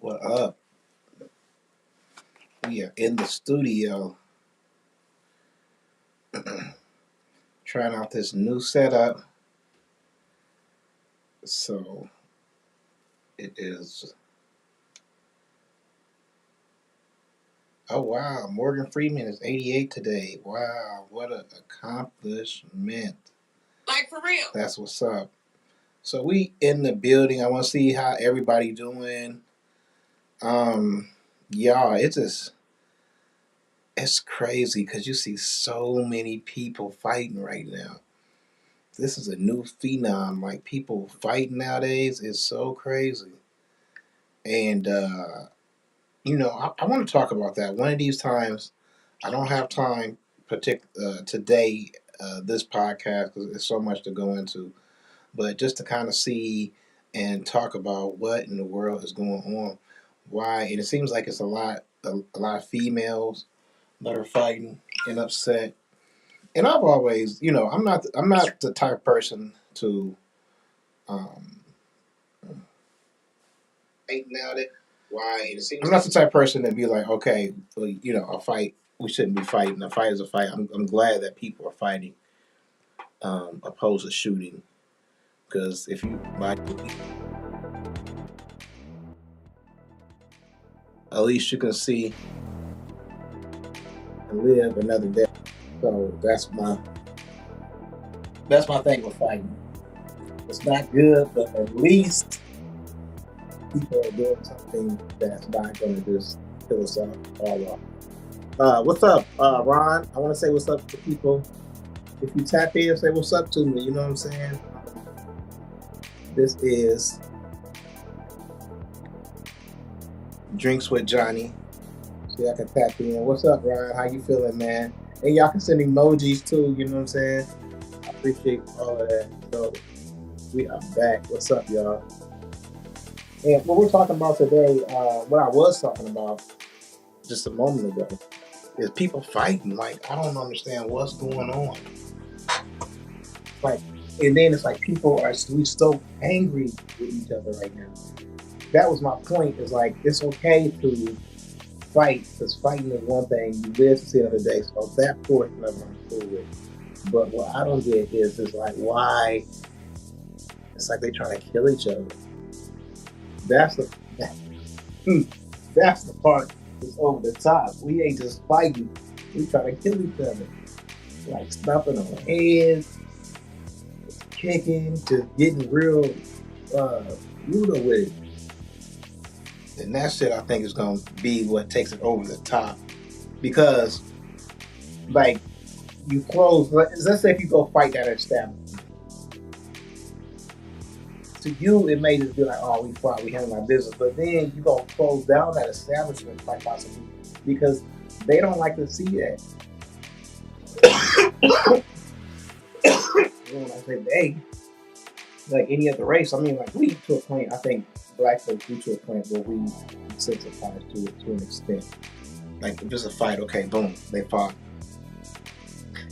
What up? We are in the studio trying out this new setup. So it is. Oh wow, Morgan Freeman is 88 today. Wow, what an accomplishment! Like for real. That's what's up. So we in the building. I want to see how everybody doing. Um, y'all, it's crazy because you see so many people fighting right now. This is a new phenom. Like people fighting nowadays is so crazy. And I want to talk about that. One of these times, I don't have time today, this podcast, because there's so much to go into. But just to kind of see and talk about what in the world is going on, why, and it seems like it's a lot of females that are fighting and upset. And I've always, I'm not the type of person to um, hate now that why it seems. I'm not the type of person to be like, okay, well, a fight. We shouldn't be fighting. A fight is a fight. I'm glad that people are fighting, opposed to shooting. Because if you like, at least you can see and live another day. So that's my thing with fighting. It's not good, but at least people are doing something that's not going to just kill us all off. What's up, Ron? I want to say what's up to people. If you tap in, say what's up to me. You know what I'm saying? This is Drinks with Johnny. See, I can tap in. What's up, Ron? How you feeling, man? And y'all can send emojis too. You know what I'm saying? I appreciate all of that. So we are back. What's up, y'all? And what we're talking about today, what I was talking about just a moment ago, is people fighting. Like, I don't understand what's going on. Like, and then it's like we so angry with each other right now. That was my point. Is like it's okay to fight because fighting is one thing. You live to see another day. So that portion of it I'm cool with. But what I don't get is like why it's like they trying to kill each other. That's the that's the part that's over the top. We ain't just fighting. We trying to kill each other. Like stomping on heads, kicking, just getting real brutal with it. And that shit I think is gonna be what takes it over the top. Because like you close let's say if you go fight that establishment. To you it may just be like, oh, we fought, we handle our business, but then you gonna close down that establishment quite possibly because they don't like to see that. When I say they, like any other race, I mean, like we to a point. I think black folks do to a point where we desensitize to it to an extent. Like if it's a fight, okay, boom, they fought.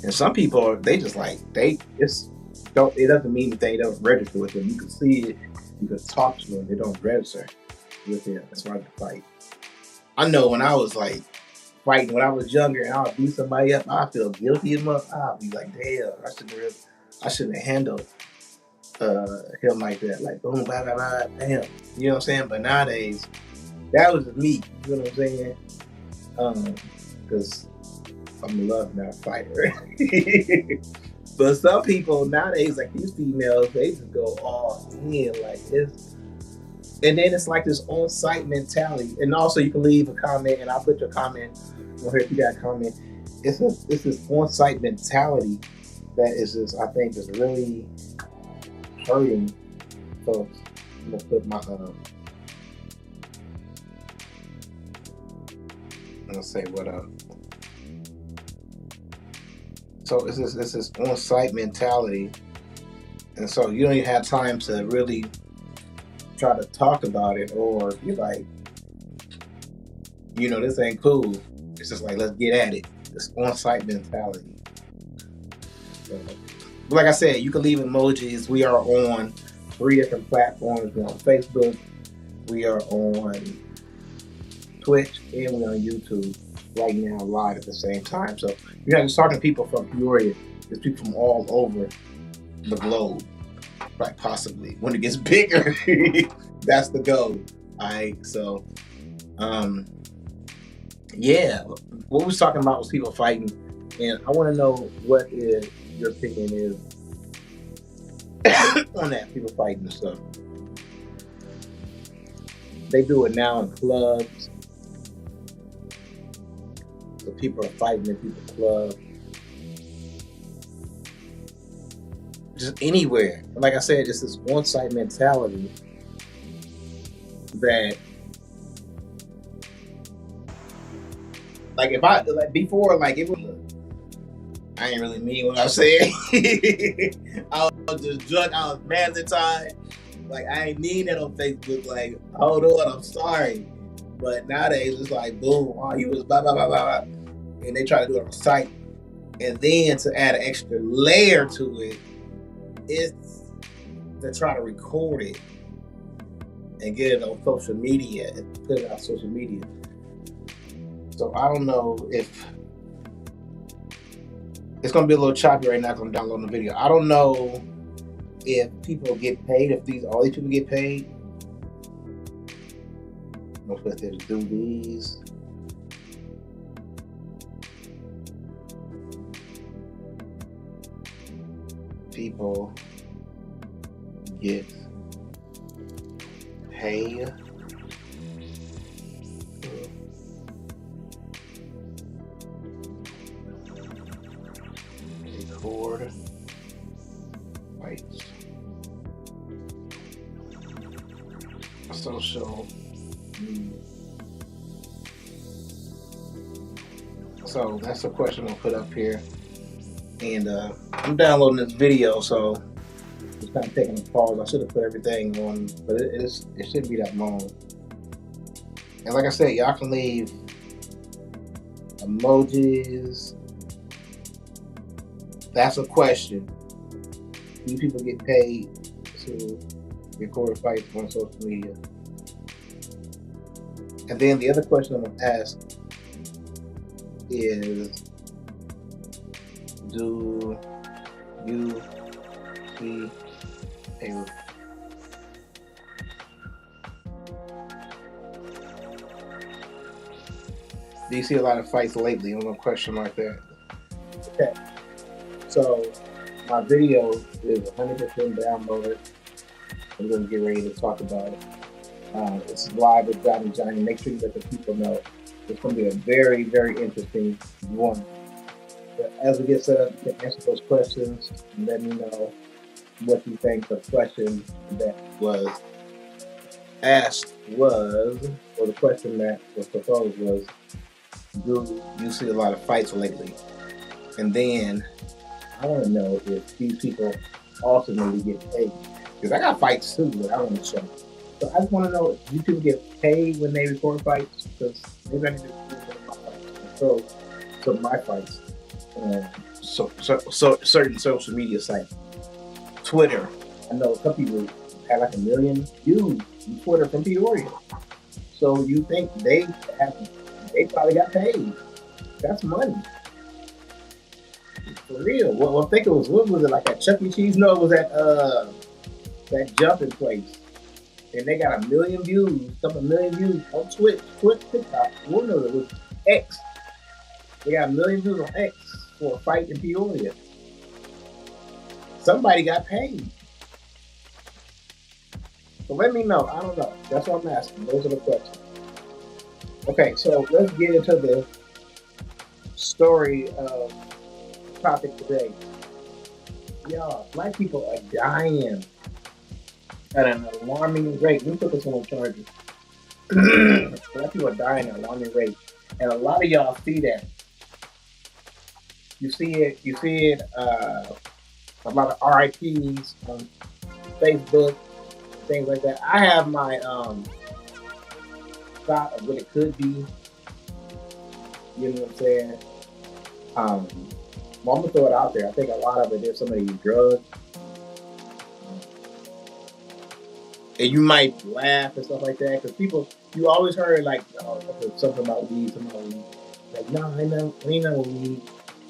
And some people, they just like they just don't. It doesn't mean anything. It doesn't register with them. You can see it. You can talk to them. They don't register with them. That's why they fight. I know when I was like fighting when I was younger and I would beat somebody up, I feel guilty as much. I'd be like, damn, I shouldn't have handled him like that. Like boom, blah blah blah, damn. You know what I'm saying? But nowadays, that was me. You know what I'm saying? Because I'm a love, not a fighter. But some people nowadays, like these females, they just go all in like this. And then it's like this on-site mentality. And also you can leave a comment and I'll put your comment on here if you got a comment. It's this on-site mentality that is just, I think, is really hurting folks. I'm gonna put my I'm gonna say what up. So it's this on-site mentality, and so you don't even have time to really try to talk about it, or you're like, this ain't cool. It's just like let's get at it. This on-site mentality. So, but like I said, you can leave emojis. We are on 3 different platforms. We're on Facebook. We are on Twitch, and we're on YouTube right now live at the same time. So you're not just talking to people from Peoria, there's people from all over the globe, right? Possibly when it gets bigger, that's the goal. All right, so yeah, what we was talking about was people fighting, and I want to know what is your opinion is on that, people fighting and stuff. They do it now in clubs, so people are fighting in people's clubs, just anywhere. Like I said, it's this one-side mentality that, like, if I like before, like it was, I ain't really mean what I said. I was just drunk. I was mad at the time. Like, I ain't mean that on Facebook. Like, hold on, I'm sorry. But nowadays it's like, boom, oh, you was blah blah blah blah, and they try to do it on site. And then to add an extra layer to it, it's to try to record it and get it on social media and put it on social media. So I don't know if it's gonna be a little choppy right now because I'm downloading the video. I don't know if people get paid, if all these people get paid. I'm gonna put this, do these. People get paid record fights. Social media. So that's the question I'll put up here. And I'm downloading this video, so it's kind of taking a pause. I should have put everything on, but it shouldn't be that long. And like I said, y'all can leave emojis. That's a question. Do people get paid to record fights on social media? And then the other question I'm going to ask is, do you see a do you see a lot of fights lately? I'm going to question mark there. Okay. So my video is 100% downloaded. I'm going to get ready to talk about it. It's live with Johnny. Make sure you let the people know. It's going to be a very, very interesting one. But as we get set up, you can answer those questions and let me know what you think the question that was asked was, or the question that was proposed was, do you see a lot of fights lately? And then I want to know if these people ultimately get paid. Because I got fights too that I want to show. So I just want to know, do people get paid when they record fights? Because maybe I need to record my fights. So my fights. So certain social media sites. Twitter. I know a couple people had like 1 million views on Twitter from Peoria. So you think they probably got paid. That's money. For real. Well, I think it was, what was it, like at Chuck E. Cheese? No, it was at that jumping place. And they got 1 million views, couple million views on Twitch, TikTok. One of it was X. They got 1 million views on X for a fight in Peoria. Somebody got paid. So let me know. I don't know. That's what I'm asking. Those are the questions. Okay, so let's get into the story of topic today. Y'all, black people are dying at an alarming rate. Let me put this on charges. Black people are dying at an alarming rate. And a lot of y'all see that. You see it, a lot of RIPs on Facebook, things like that. I have my thought of what it could be. You know what I'm saying? Well, I'm gonna throw it out there. I think a lot of it is some of these drugs. and you might laugh and stuff like that because people, you always heard like, oh, okay, something about weed, something about weed. Like, no, ain't no weed,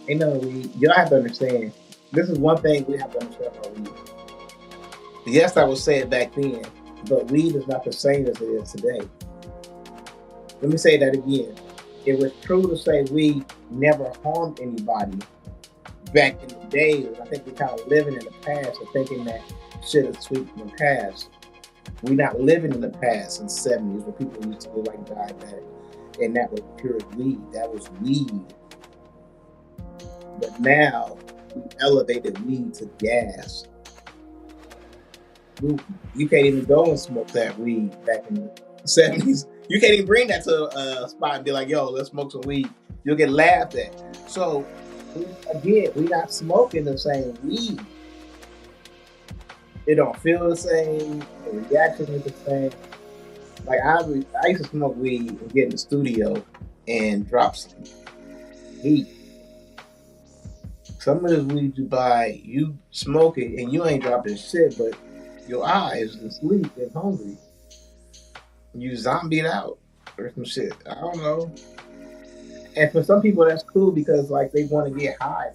ain't no weed. You don't have to understand. This is one thing we have to understand about weed. Yes, I would say it back then, but weed is not the same as it is today. Let me say that again. It was true to say weed never harmed anybody back in the day. I think we're kind of living in the past and thinking that shit is sweet in the past. We're not living in the past in the 70s where people used to go like diabetic. And that was pure weed. That was weed. But now we elevated weed to gas. You can't even go and smoke that weed back in the 70s. You can't even bring that to a spot and be like, yo, let's smoke some weed. You'll get laughed at. So, again, we're not smoking the same weed. It don't feel the same. The reaction is the same. Like, I used to smoke weed and get in the studio and drop some heat. Some of this weed you buy, you smoke it and you ain't dropping shit, but your eyes and sleep and hungry. You zombied out or some shit. I don't know. And for some people, that's cool because like they want to get high.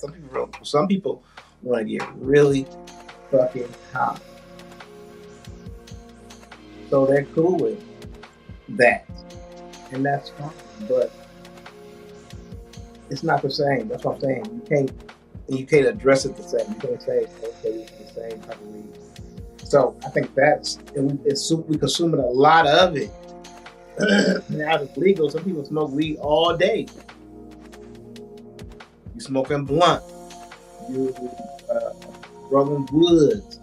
Some people want to get really fucking high. So they're cool with that, and that's fine. But it's not the same. That's what I'm saying. You can't address it the same. You can't say okay, it's the same type of weed. So I think we consuming a lot of it. Now it's legal. Some people smoke weed all day. You smoking blunt. You rolling woods.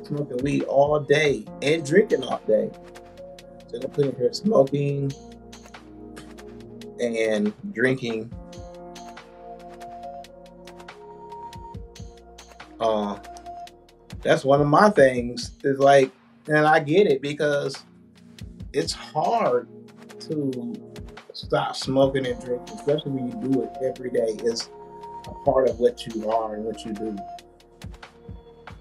Smoking weed all day and drinking all day. So they're putting here smoking and drinking. That's one of my things. Is like, and I get it because it's hard to stop smoking and drinking, especially when you do it every day. It's a part of what you are and what you do.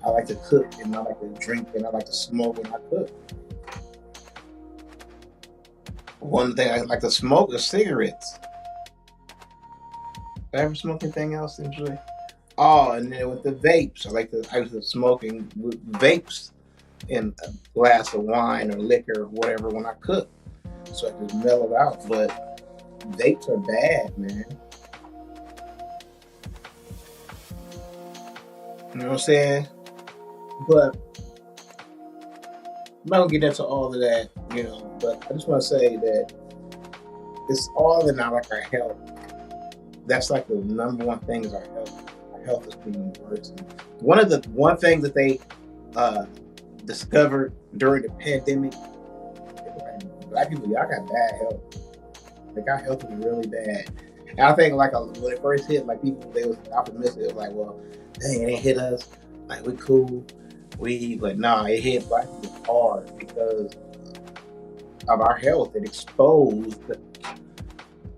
I like to cook and I like to drink and I like to smoke and I cook. One thing I like to smoke is cigarettes. Ever smoke anything else usually? Oh, and then with the vapes, I used to smoking vapes in a glass of wine or liquor or whatever when I cook, so I could mellow it out. But vapes are bad, man. You know what I'm saying? But I'm not gonna get into all of that, you know. But I just want to say that it's all in our health. That's like the number one thing is our health. Our health is being worse. One thing that they discovered during the pandemic, black people, y'all got bad health. Like our health is really bad. And I think like when it first hit, like people they was optimistic. It was like, well, dang, it ain't hit us. Like we cool. But nah, it hit black people hard because of our health. It exposed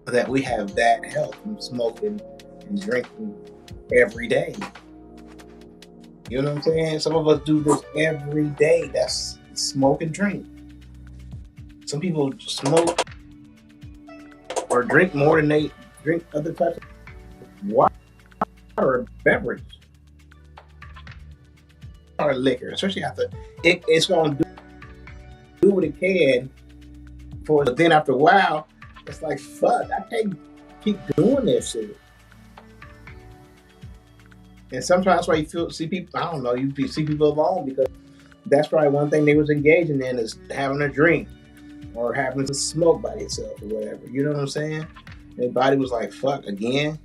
that we have bad health from smoking and drinking every day. You know what I'm saying? Some of us do this every day. That's smoke and drink. Some people smoke or drink more than they drink other types of water or beverage or liquor, especially after it's going to do what it can for. But then after a while, it's like fuck, I can't keep doing this shit. And sometimes why you see people, I don't know, you see people alone because that's probably one thing they was engaging in is having a drink or having to smoke by themselves or whatever. You know what I'm saying? Their body was like, fuck, again.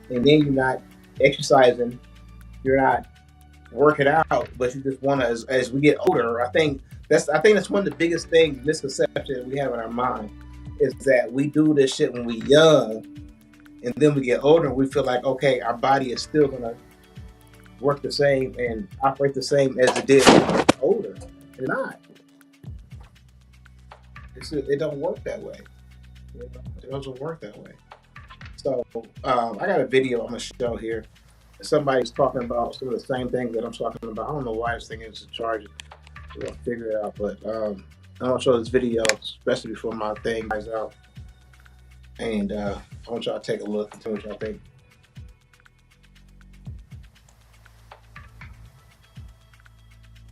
And then you're not exercising, you're not working out, but you just want to, as we get older, I think that's one of the biggest things, misconceptions we have in our mind is that we do this shit when we young and then we get older and we feel like, okay, our body is still going to work the same and operate the same as it did when we get older. It's not. It don't work that way. You know? It doesn't work that way. So I got a video I'm going to show here. Somebody's talking about some of the same things that I'm talking about. I don't know why this thing is charging. We'll figure it out. But I'm gonna show this video, especially before my thing goes out. And I want y'all to take a look and tell me what y'all think.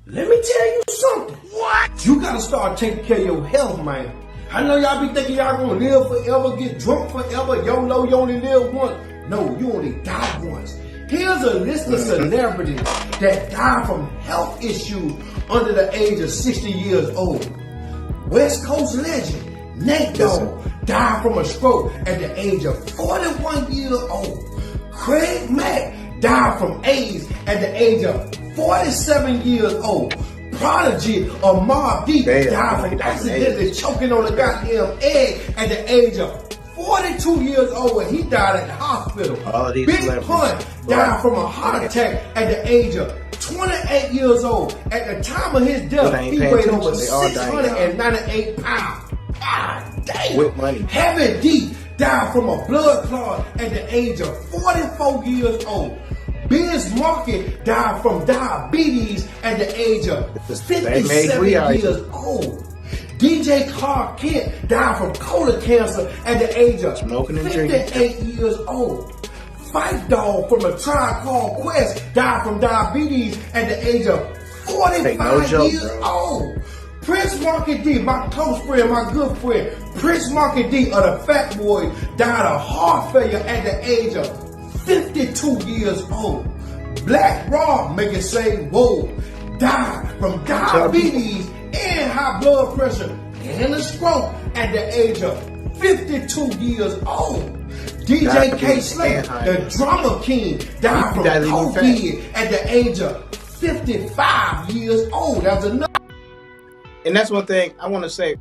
Let me tell you something. What? You gotta start taking care of your health, man. I know y'all be thinking y'all gonna live forever, get drunk forever, YOLO, you only live once. No, you only die once. Here's a list of celebrities that die from health issues under the age of 60 years old. West Coast legend Nate Dogg died from a stroke at the age of 41 years old. Craig Mack died from AIDS at the age of 47 years old. Prodigy of Mobb Deep died from accidentally choking on a goddamn egg at the age of 42 years old, and he died at the hospital. Big Pun died from a heart attack at the age of 28 years old. At the time of his death, he weighed over 698 pounds. God damn. With money. Heavy D died from a blood clot at the age of 44 years old. Biz Markie died from diabetes at the age of 57 years old. DJ Clark Kent died from colon cancer at the age of 58 years old. Phife Dawg from a Tribe Called Quest died from diabetes at the age of 45 years old. Prince Markie D, my close friend, my good friend, Prince Markie D of the Fat Boys died of heart failure at the age of 52 years old. Black Rob, make it say whoa, died from diabetes and high blood pressure and a stroke at the age of 52 years old. DJ K Slate, the drama king, died from COVID at the age of 55 years old. That's another. And that's one thing I want to say.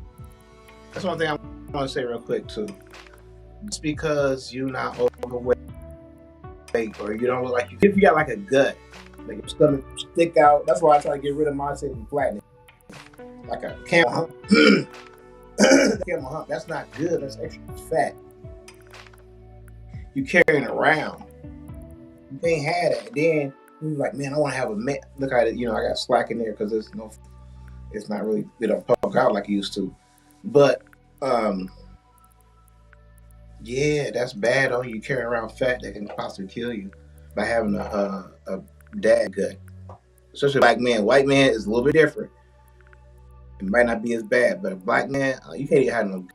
That's one thing I want to say real quick too. Just because you're not overweight or you don't look like if you got like a gut, like your stomach stick out. That's why I try to get rid of my and flatten it. Like a camel hump. Camel hump. That's not good. That's extra fat. You carrying it around. You can't have that. Then you're like, man, I want to have a man. Look at it. You know, I got slack in there because it's not really, it don't poke out like it used to. But yeah, that's bad on you carrying around fat that can possibly kill you by having a dad gut. Especially a black man. White man is a little bit different. It might not be as bad, but a black man, you can't even have no.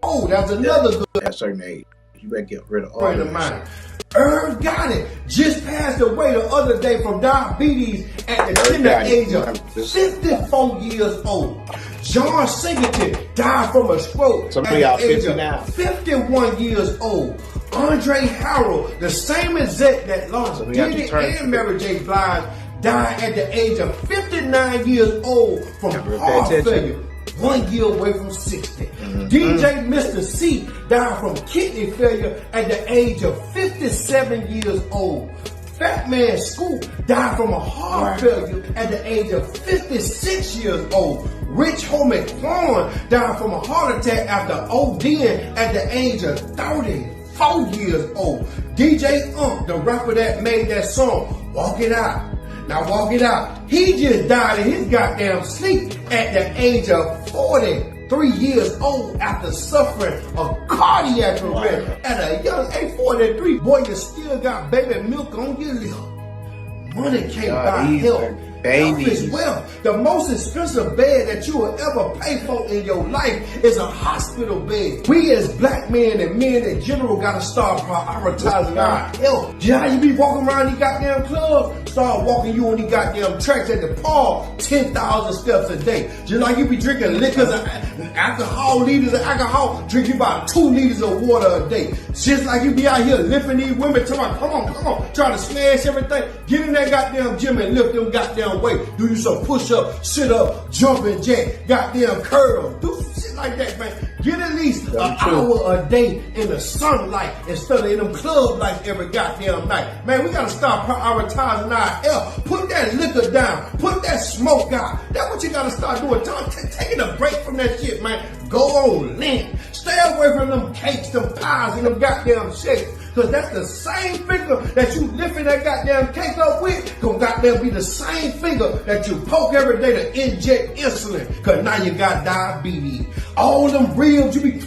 Oh, that's another good. At a certain age, you better get rid of all of that. Irv Gotti just passed away the other day from diabetes at the tender age of 54 years old. John Singleton died from a stroke at the age of 51 years old. Andre Harrell, the same exec that launched Diddy and Mary J. Blige, died at the age of 59 years old from heart failure, 1 year away from 60. DJ Mr. C died from kidney failure at the age of 57 years old. Fat Man Scoop died from a heart failure at the age of 56 years old. Rich Homie Quan died from a heart attack after ODing at the age of 34 years old. DJ the rapper that made that song, Walk It Out. Now walk it out. He just died in his goddamn sleep at the age of 43 years old after suffering a cardiac arrest at a young age 43. Boy, you still got baby milk on your lip. Money can't buy health. Health is wealth. The most expensive bed that you will ever pay for in your life is a hospital bed. We as black men and men in general gotta start prioritizing our health. You know how you be walking around these goddamn clubs? Start walking you on these goddamn tracks at the park 10,000 steps a day. Just like you be drinking liquors and alcohol, liters of alcohol, drink you about 2 liters of water a day. Just like you be out here lifting these women, come on, trying to smash everything. Get in that goddamn gym and lift them goddamn weight. Do you some push-up, sit-up, jumping jack, goddamn curl. Do some shit like that, man. Get at least an hour a day in the sunlight instead of in them club lights every goddamn night. Man, we gotta start prioritizing our health. Put that liquor down. Put that smoke out. That's what you gotta start doing. Taking a break from that shit, man. Go on, Lent. Stay away from them cakes, them pies, and them goddamn shakes. Because that's the same finger that you lifting that goddamn cake up with, gonna goddamn be the same finger that you poke every day to inject insulin. Because now you got diabetes. All them ribs you be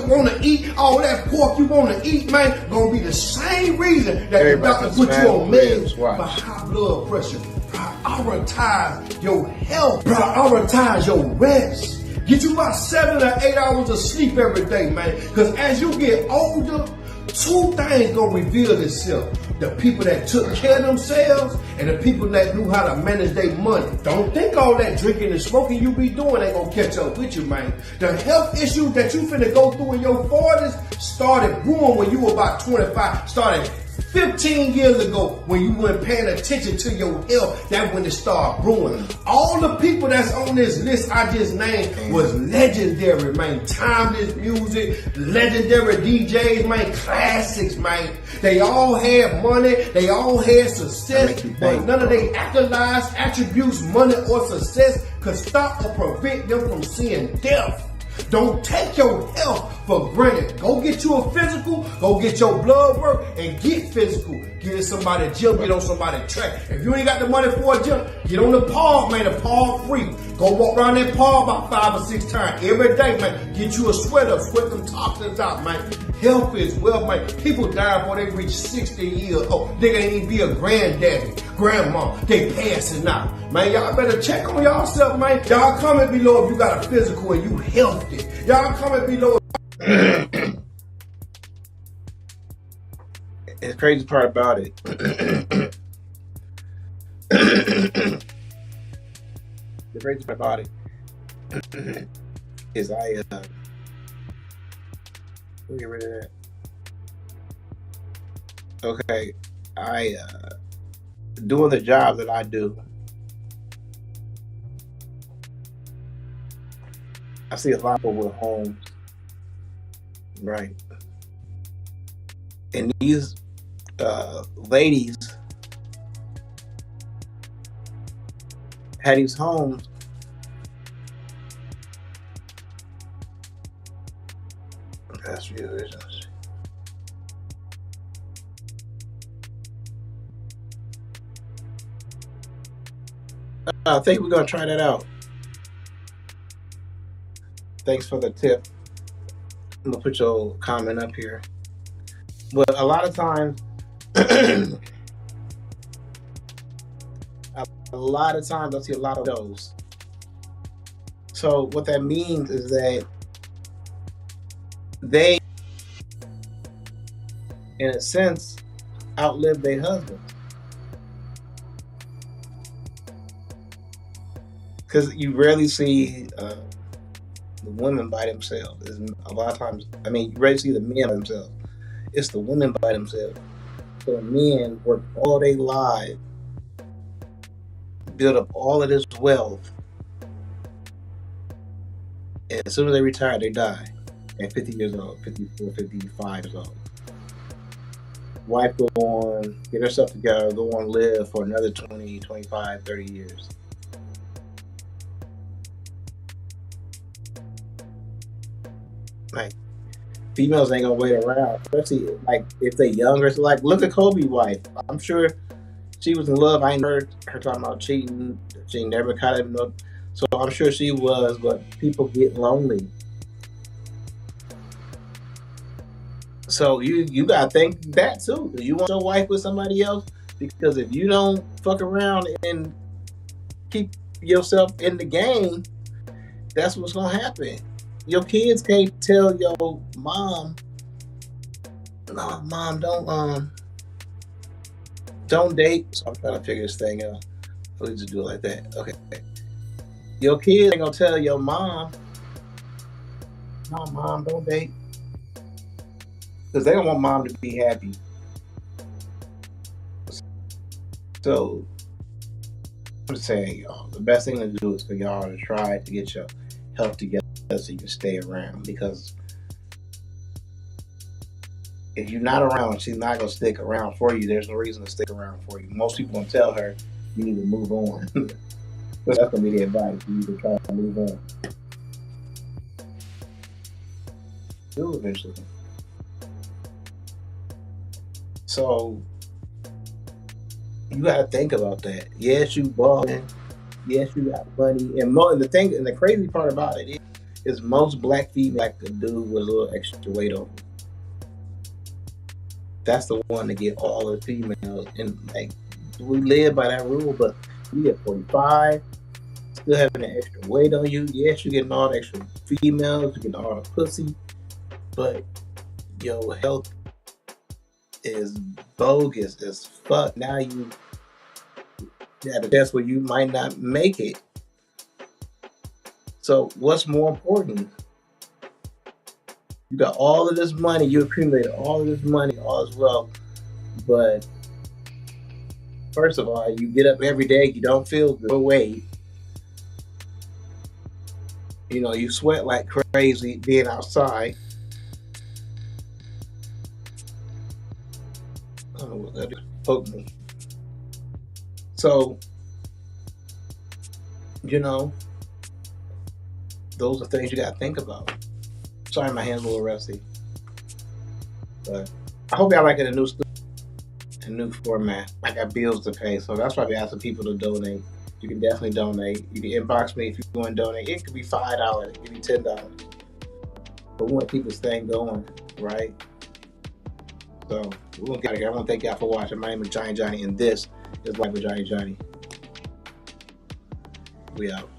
want to eat, all that pork you want to eat, man, gonna be the same reason that the doctor put you on meds for high blood pressure. Prioritize your health. Prioritize your rest. Get you about 7 or 8 hours of sleep every day, man. Because as you get older, two things gonna reveal itself. The people that took care of themselves and the people that knew how to manage their money. Don't think all that drinking and smoking you be doing ain't gonna catch up with you, man. The health issues that you finna go through in your 40s started brewing when you were about 25. Started 15 years ago when you weren't paying attention to your health. That's when it started brewing. All the people that's on this list I just named was legendary, man. Timeless music, legendary DJs, man. Classics, man. They all had money. They all had success. But none of their accolades, attributes, money, or success could stop or prevent them from seeing death. Don't take your health for granted. Go get you a physical, go get your blood work, and get physical. Get in somebody's gym, get on somebody's track. If you ain't got the money for a gym, get on the park, man. The park free. Go walk around that park about 5 or 6 times every day, man. Get you a sweater, sweat them toxins out, man. Health is wealth, man. People die before they reach 60 years old. They ain't even be a granddaddy, grandma. They passing out. Man, y'all better check on y'allself, man. Y'all comment below if you got a physical and you healthy. Y'all comment below. The crazy part about it. The crazy part about it is let me get rid of that. Okay, doing the job that I do, I see a lot of people with homes, right? And these ladies had these homes. Past few visions. I think we're gonna try that out. Thanks for the tip. I'm gonna put your comment up here. But a lot of times, I see a lot of those. So what that means is that they, in a sense, outlive their husband. Because you rarely see the women by themselves. A lot of times, I mean, you rarely see the men by themselves. It's the women by themselves. So men work all their lives, build up all of this wealth, and as soon as they retire, they die at 50 years old, 54, 55 years old. Wife go on, get herself together, go on live for another 20, 25, 30 years. Like, females ain't gonna wait around, especially like if they younger. So like, look at Kobe's wife. I'm sure she was in love. I ain't heard her talking about cheating. She never caught him up. So I'm sure she was, but people get lonely. So you gotta think that too. Do you want your wife with somebody else? Because if you don't fuck around and keep yourself in the game, that's what's gonna happen. Your kids can't tell your mom, no, mom, don't date. So I'm trying to figure this thing out. At least do it like that. Okay. Your kids ain't gonna tell your mom, no, mom, don't date. Because they don't want mom to be happy. So I'm just saying, y'all, the best thing to do is for y'all to try to get your health together so you can stay around. Because if you're not around, she's not gonna stick around for you. There's no reason to stick around for you. Most people gonna tell her you need to move on. That's gonna be the advice. You need to try to move on. Do eventually. So you gotta think about that. Yes, you balling. Yes, you got money. And the crazy part about it is most black females like a dude with a little extra weight on. That's the one to get all the females. And like we live by that rule, but you get 45, still having an extra weight on you. Yes, you're getting all the extra females, you're getting all the pussy, but your health is bogus as fuck. Now you at a test where you might not make it. So what's more important? You got all of this money, you accumulated all of this money, all this wealth, but first of all, you get up every day, you don't feel good, weight. You know, you sweat like crazy being outside. I don't know what that poked me. So, you know, those are things you got to think about. Sorry, my hand's a little rusty. But I hope y'all liking a new format. I got bills to pay, so that's why we're asking people to donate. You can definitely donate. You can inbox me if you want to donate. It could be $5, it could be $10. But we want to keep this thing going, right? So we're gonna get out of here. I want to thank y'all for watching. My name is Johnny Johnny, and this is Life with Johnny Johnny. We out.